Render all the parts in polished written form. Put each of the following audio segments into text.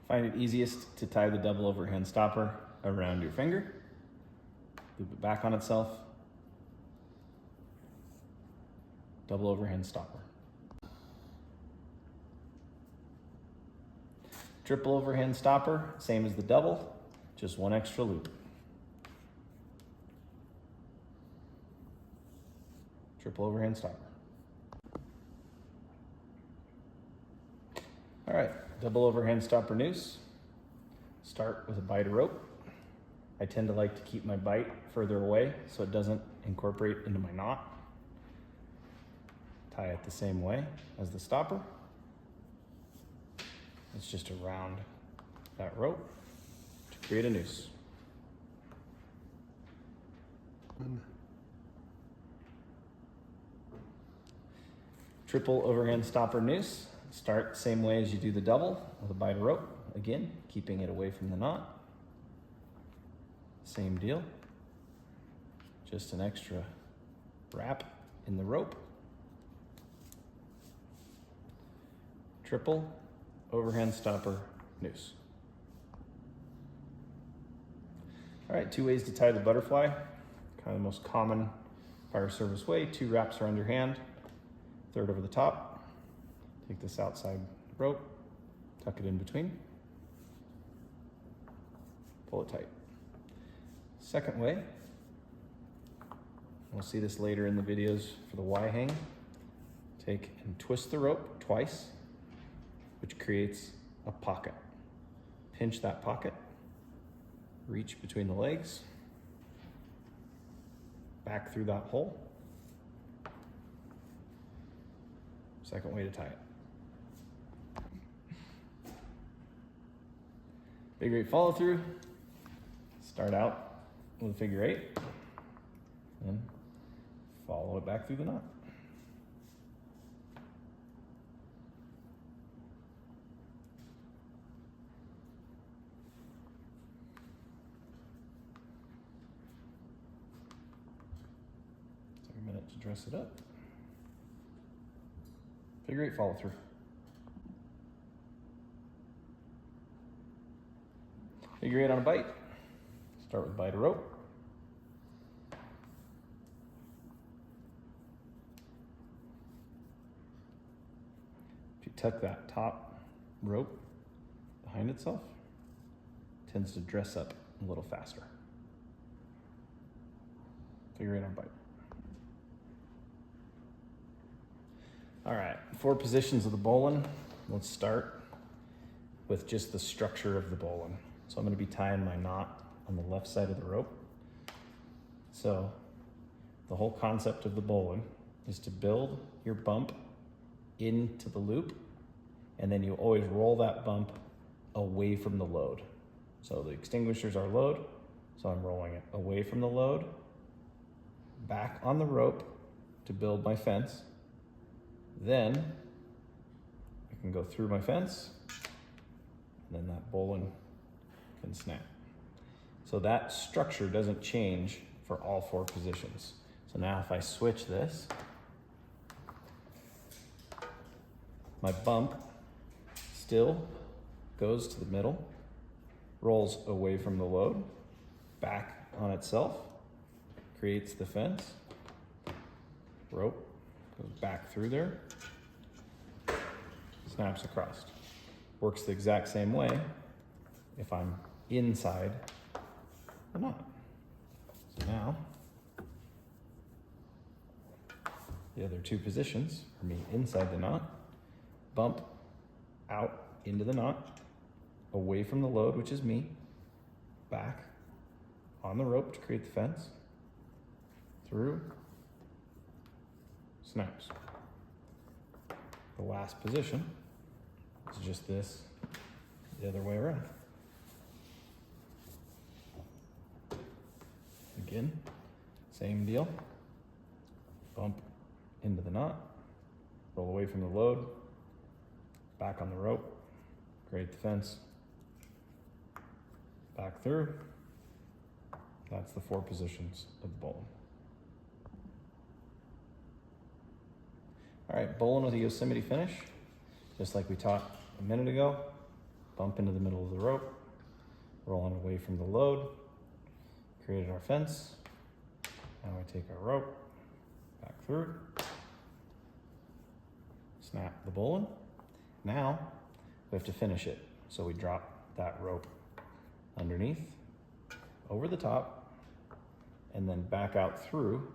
Find it easiest to tie the double overhand stopper around your finger. Loop it back on itself. Double overhand stopper. Triple overhand stopper, same as the double, just one extra loop. Triple overhand stopper. All right, double overhand stopper noose. Start with a bight of rope. I tend to like to keep my bight further away so it doesn't incorporate into my knot. Tie it the same way as the stopper. It's just around that rope to create a noose. Triple overhand stopper noose. Start the same way as you do the double with a bight of rope. Again, keeping it away from the knot. Same deal. Just an extra wrap in the rope. Triple overhand stopper noose. All right, 2 ways to tie the butterfly. Kind of the most common fire service way. 2 wraps around your hand, 3rd over the top. Take this outside rope, tuck it in between, pull it tight. Second way, we'll see this later in the videos for the Y hang. Take and twist the rope twice, which creates a pocket. Pinch that pocket, reach between the legs, back through that hole. Second way to tie it. Figure 8 follow through. Start out with a figure 8 and follow it back through the knot. Take a minute to dress it up. Figure 8 follow through. Figure 8 on a bight. Start with a bight of rope. If you tuck that top rope behind itself, it tends to dress up a little faster. Figure 8 on a bight. All right, 4 positions of the bowline. Let's start with just the structure of the bowline. So I'm going to be tying my knot on the left side of the rope. So the whole concept of the bowline is to build your bump into the loop, and then you always roll that bump away from the load. So the extinguishers are load, so I'm rolling it away from the load, back on the rope to build my fence. Then I can go through my fence, and then that bowline can snap. So that structure doesn't change for all 4 positions. So now if I switch this, my bump still goes to the middle, rolls away from the load, back on itself, creates the fence, rope goes back through there, snaps across. Works the exact same way if I'm inside the knot. So now, the other 2 positions are me inside the knot, bump out into the knot, away from the load, which is me, back on the rope to create the fence, through, snaps. The last position is just this the other way around. Again, same deal. Bump into the knot, roll away from the load, back on the rope, create the fence, back through. That's the 4 positions of the bowline. All right, bowline with a Yosemite finish, just like we taught a minute ago. bump into the middle of the rope, rolling away from the load, created our fence. Now we take our rope back through, snap the bowline. Now we have to finish it. So we drop that rope underneath, over the top, and then back out through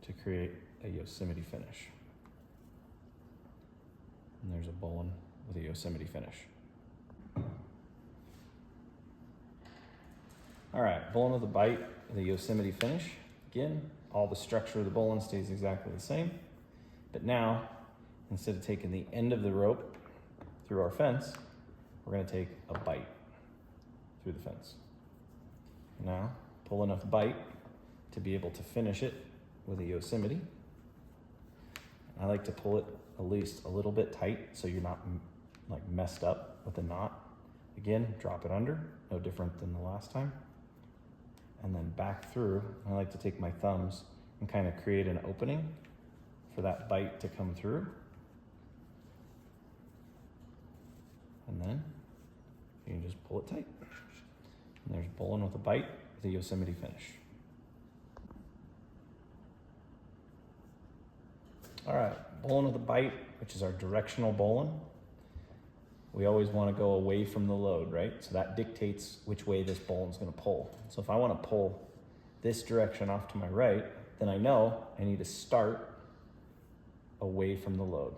to create a Yosemite finish. And there's a bowline with a Yosemite finish. All right, bowline with a bight, the Yosemite finish. Again, all the structure of the bowline stays exactly the same, but now, instead of taking the end of the rope through our fence, we're gonna take a bight through the fence. Now, pull enough bight to be able to finish it with a Yosemite. I like to pull it at least a little bit tight so you're not like messed up with the knot. Again, drop it under, no different than the last time. And then back through, I like to take my thumbs and kind of create an opening for that bight to come through. And then you can just pull it tight. And there's bowline with a bight with a Yosemite finish. All right, bowline with a bight, which is our directional bowline. We always want to go away from the load, right? So that dictates which way this bowline's going to pull. So if I want to pull this direction off to my right, then I know I need to start away from the load.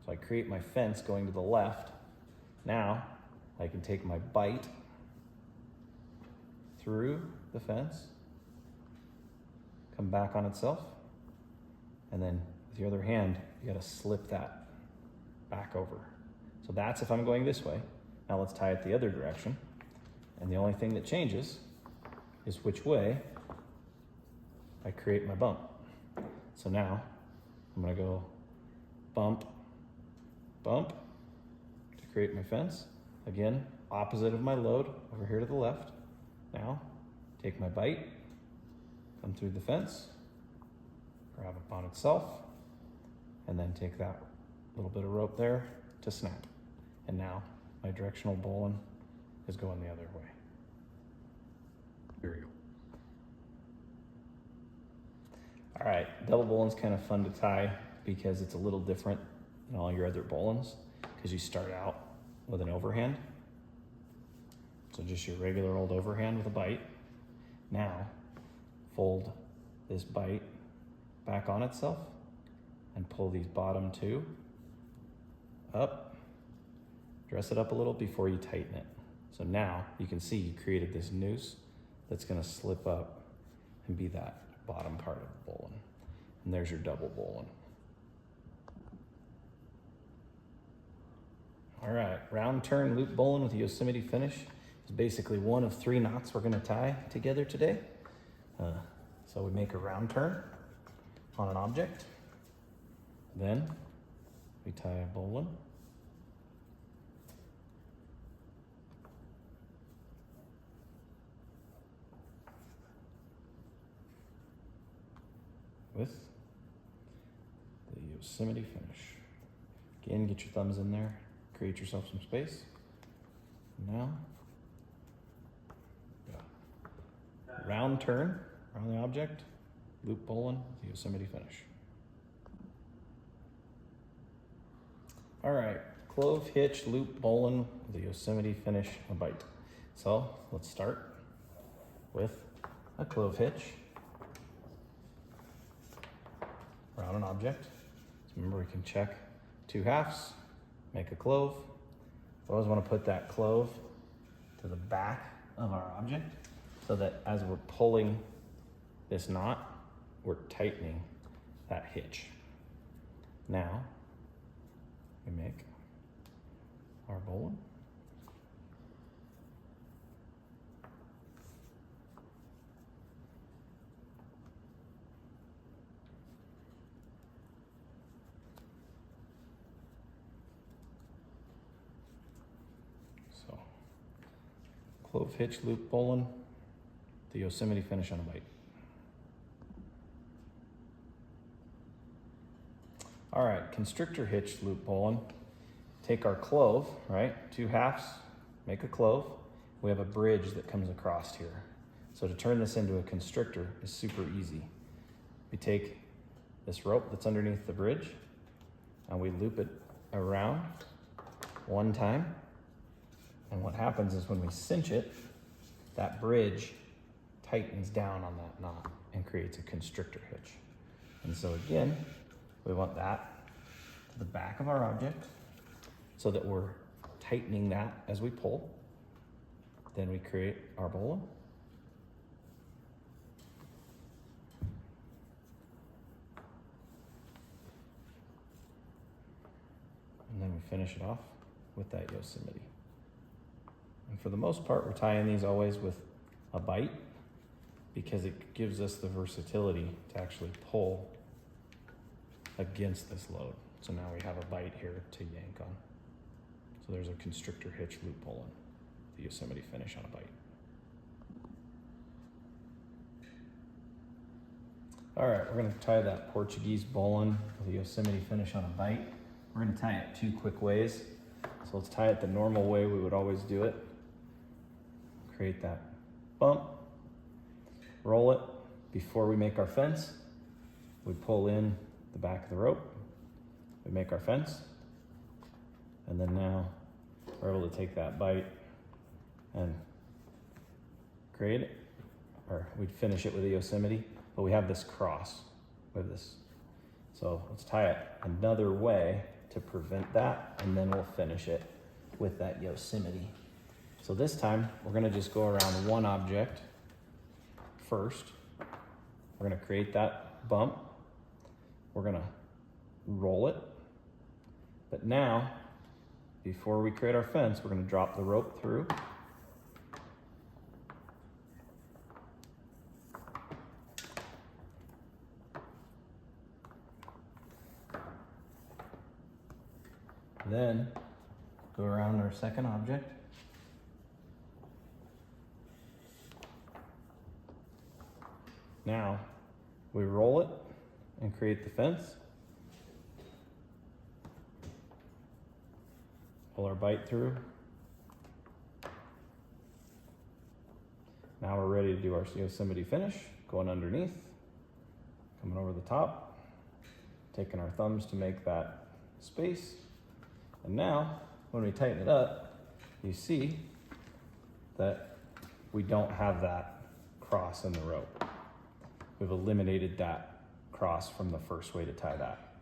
So I create my fence going to the left. Now I can take my bight through the fence, come back on itself, and then with your other hand, you got to slip that back over. So that's if I'm going this way. Now let's tie it the other direction. And the only thing that changes is which way I create my bump. So now I'm gonna go bump, bump to create my fence. Again, opposite of my load, over here to the left. Now, take my bight, come through the fence, grab it on itself, and then take that little bit of rope there to snap. And now my directional bowline is going the other way. There you go. All right, double bowline's kind of fun to tie because it's a little different than all your other bowlines because you start out with an overhand. So just your regular old overhand with a bight. Now, fold this bight back on itself and pull these bottom two up. Dress it up a little before you tighten it. So now you can see you created this noose that's gonna slip up and be that bottom part of the bowline. And there's your double bowline. All right, round turn loop bowline with a Yosemite finish is basically one of 3 knots we're gonna tie together today. So we make a round turn on an object. Then we tie a bowline. With the Yosemite finish. Again, get your thumbs in there, create yourself some space. Now, round turn around the object, loop bowline, the Yosemite finish. All right, clove, hitch, loop bowline, the Yosemite finish, a bight. So let's start with a clove hitch. Around an object. So remember, we can check 2 halves, make a clove. We always want to put that clove to the back of our object so that as we're pulling this knot, we're tightening that hitch. Now, we make our bowline. Clove hitch, loop bowline, the Yosemite finish on a bight. All right, constrictor hitch, loop bowline take our clove, right? 2 halves, make a clove. We have a bridge that comes across here. So to turn this into a constrictor is super easy. We take this rope that's underneath the bridge and we loop it around 1 time. And what happens is when we cinch it, that bridge tightens down on that knot and creates a constrictor hitch. And so again, we want that to the back of our object so that we're tightening that as we pull. Then we create our bowline. And then we finish it off with that Yosemite. And for the most part, we're tying these always with a bight because it gives us the versatility to actually pull against this load. So now we have a bight here to yank on. So there's a constrictor hitch loop bowline, the Yosemite finish on a bight. All right, we're gonna tie that Portuguese bowline with a Yosemite finish on a bight. We're gonna tie it 2 quick ways. So let's tie it the normal way we would always do it. Create that bump, roll it. Before we make our fence, we pull in the back of the rope, we make our fence, and then now we're able to take that bight and create it, or we'd finish it with a Yosemite, but we have this cross with this. So let's tie it another way to prevent that, and then we'll finish it with that Yosemite. So this time, we're gonna just go around 1 object first. We're gonna create that bump. We're gonna roll it. But now, before we create our fence, we're gonna drop the rope through. Then, go around our second object. Now, we roll it and create the fence. Pull our bight through. Now we're ready to do our Yosemite finish, going underneath, coming over the top, taking our thumbs to make that space. And now, when we tighten it up, you see that we don't have that cross in the rope. We've eliminated that cross from the first way to tie that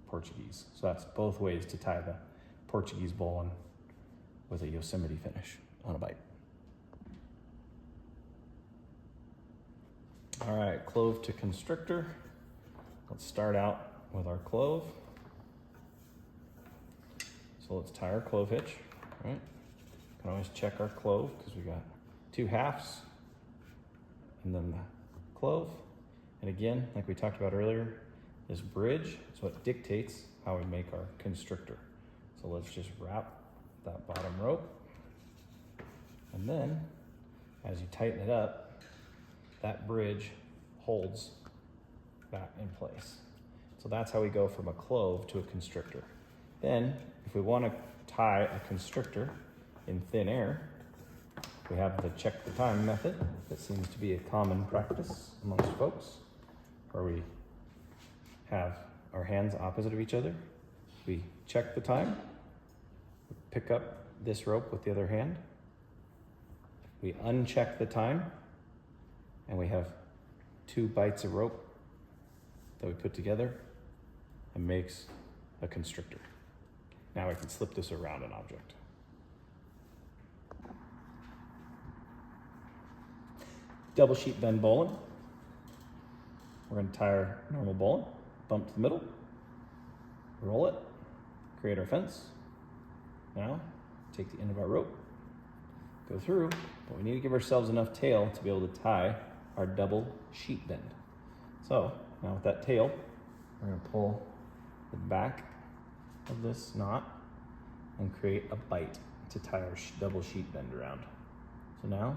Portuguese. So that's both ways to tie the Portuguese bowline with a Yosemite finish on a bight. All right, clove to constrictor. Let's start out with our clove. So let's tie our clove hitch, right? Can always check our clove because we got 2 halves and then the clove. And again, like we talked about earlier, this bridge is what dictates how we make our constrictor. So let's just wrap that bottom rope. And then as you tighten it up, that bridge holds that in place. So that's how we go from a clove to a constrictor. Then if we want to tie a constrictor in thin air, we have the check the time method that seems to be a common practice amongst folks, where we have our hands opposite of each other. We check the time, we pick up this rope with the other hand, we uncheck the time, and we have 2 bights of rope that we put together and makes a constrictor. Now I can slip this around an object. Double sheet bend bowline. We're going to tie our normal bowline, bump to the middle, roll it, create our fence. Now, take the end of our rope, go through, but we need to give ourselves enough tail to be able to tie our double sheet bend. So, now with that tail, we're going to pull the back of this knot and create a bight to tie our double sheet bend around. So now,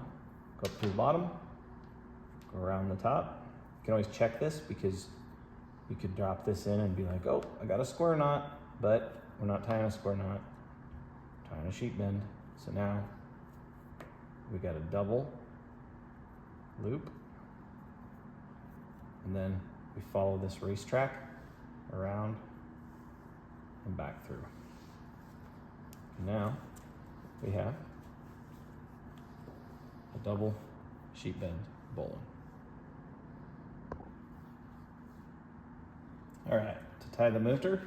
go up to the bottom, go around the top. You can always check this because you could drop this in and be like, oh, I got a square knot, but we're not tying a square knot. tie on a sheet bend. So now we got a double loop, and then we follow this racetrack around and back through. Now we have a double sheet bend bowline. All right, to tie the Munter,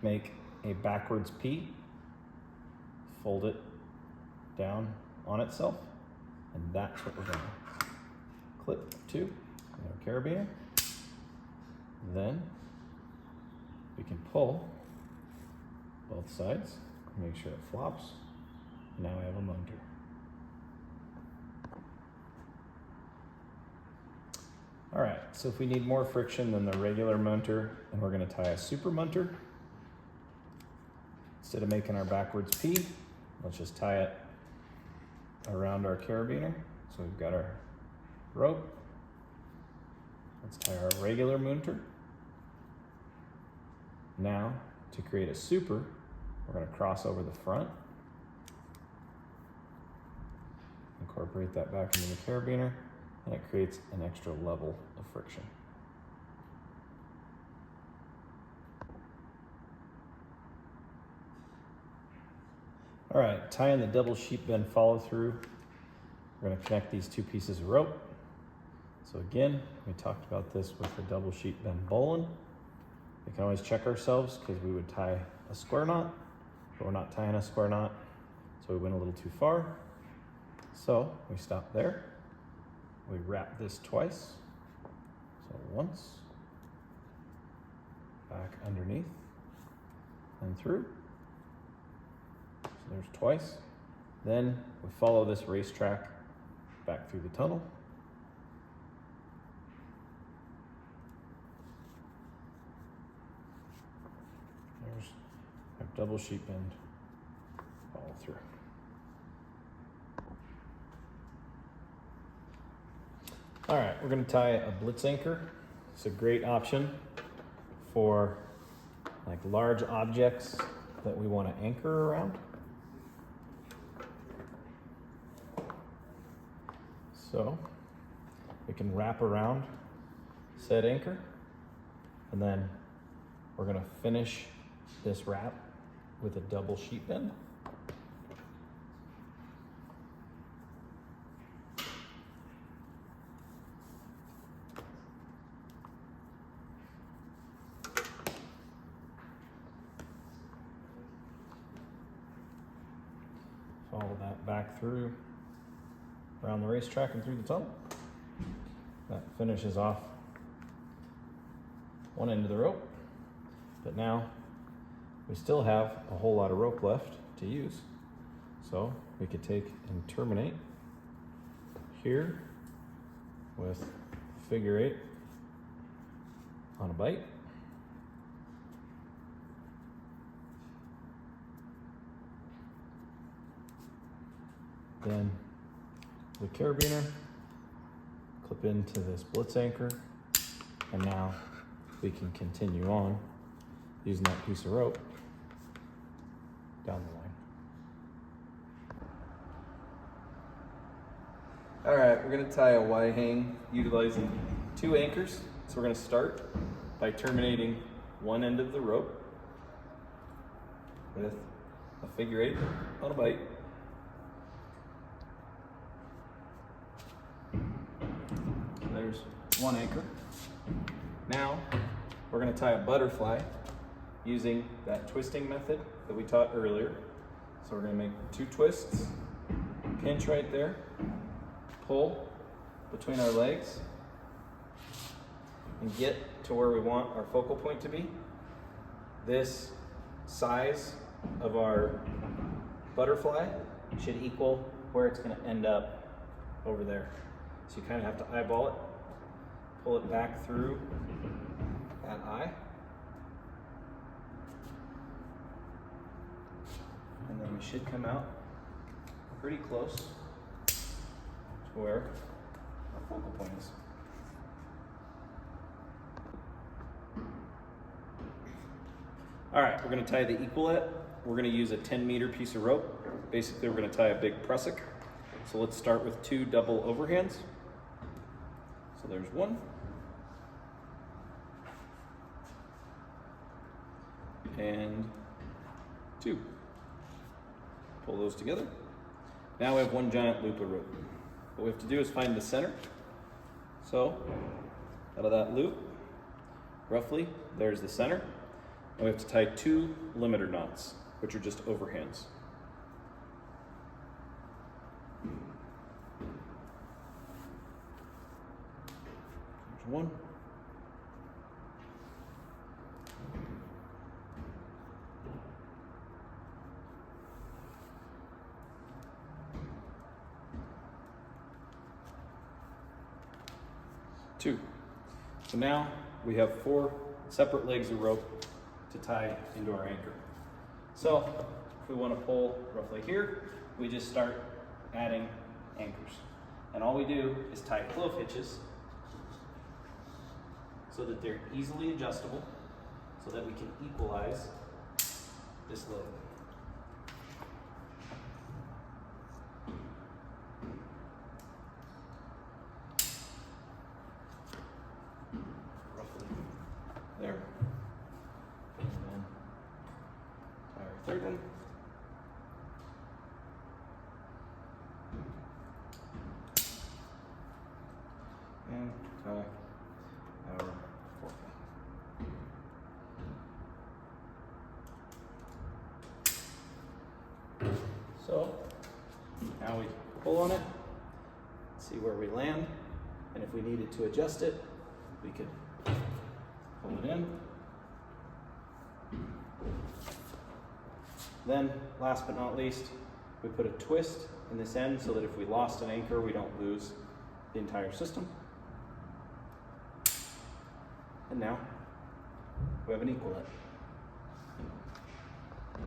make a backwards P, fold it down on itself, and that's what we're going to clip to in our carabiner. Then we can pull both sides, make sure it flops. Now we have a Munter. All right, so if we need more friction than the regular Munter, then we're going to tie a super Munter. Instead of making our backwards P, let's just tie it around our carabiner. So we've got our rope. Let's tie our regular Munter. Now, to create a super, we're going to cross over the front, incorporate that back into the carabiner, and it creates an extra level of friction. All right, tying the double sheet bend follow through, we're going to connect these two pieces of rope. So again, we talked about this with the double sheet bend bowline. We can always check ourselves because we would tie a square knot, but we're not tying a square knot, so we went a little too far. So we stop there. We wrap this twice. So once, back underneath, and through. So there's twice. Then we follow this racetrack back through the tunnel. There's our double sheet bend follow through. All right, we're going to tie a Blitz anchor. It's a great option for like large objects that we want to anchor around. So we can wrap around said anchor, and then we're going to finish this wrap with a double sheet bend. Follow that back through around the racetrack and through the tunnel. That finishes off one end of the rope, but now we still have a whole lot of rope left to use. So we could take and terminate here with figure 8 on a bight. Then the carabiner, clip into this Blitz anchor, and now we can continue on using that piece of rope down the line. All right, we're gonna tie a Y hang utilizing 2 anchors. So we're gonna start by terminating one end of the rope with a figure 8 on a bight. There's one anchor. Now we're going to tie a butterfly using that twisting method that we taught earlier. So we're going to make 2 twists, pinch right there, pull between our legs, and get to where we want our focal point to be. This size of our butterfly should equal where it's going to end up over there. So you kind of have to eyeball it, pull it back through that eye, and then we should come out pretty close to where our focal point is. All right, we're gonna tie the Equalette. We're gonna use a 10-meter piece of rope. Basically, we're gonna tie a big prusik. So let's start with 2 double overhands. So there's 1. And 2. Pull those together. Now we have 1 giant loop of rope. What we have to do is find the center. So out of that loop, roughly, there's the center. And we have to tie 2 limiter knots, which are just overhands. There's 1. Two. So now we have 4 separate legs of rope to tie into our anchor. So if we want to pull roughly here, we just start adding anchors. And all we do is tie clove hitches so that they're easily adjustable so that we can equalize this load. There. And then tie our third one. And tie our fourth one. So now we pull on it, see where we land, and if we needed to adjust it, we could pull it in. Then, last but not least, we put a twist in this end so that if we lost an anchor, we don't lose the entire system. And now, we have an Equalette.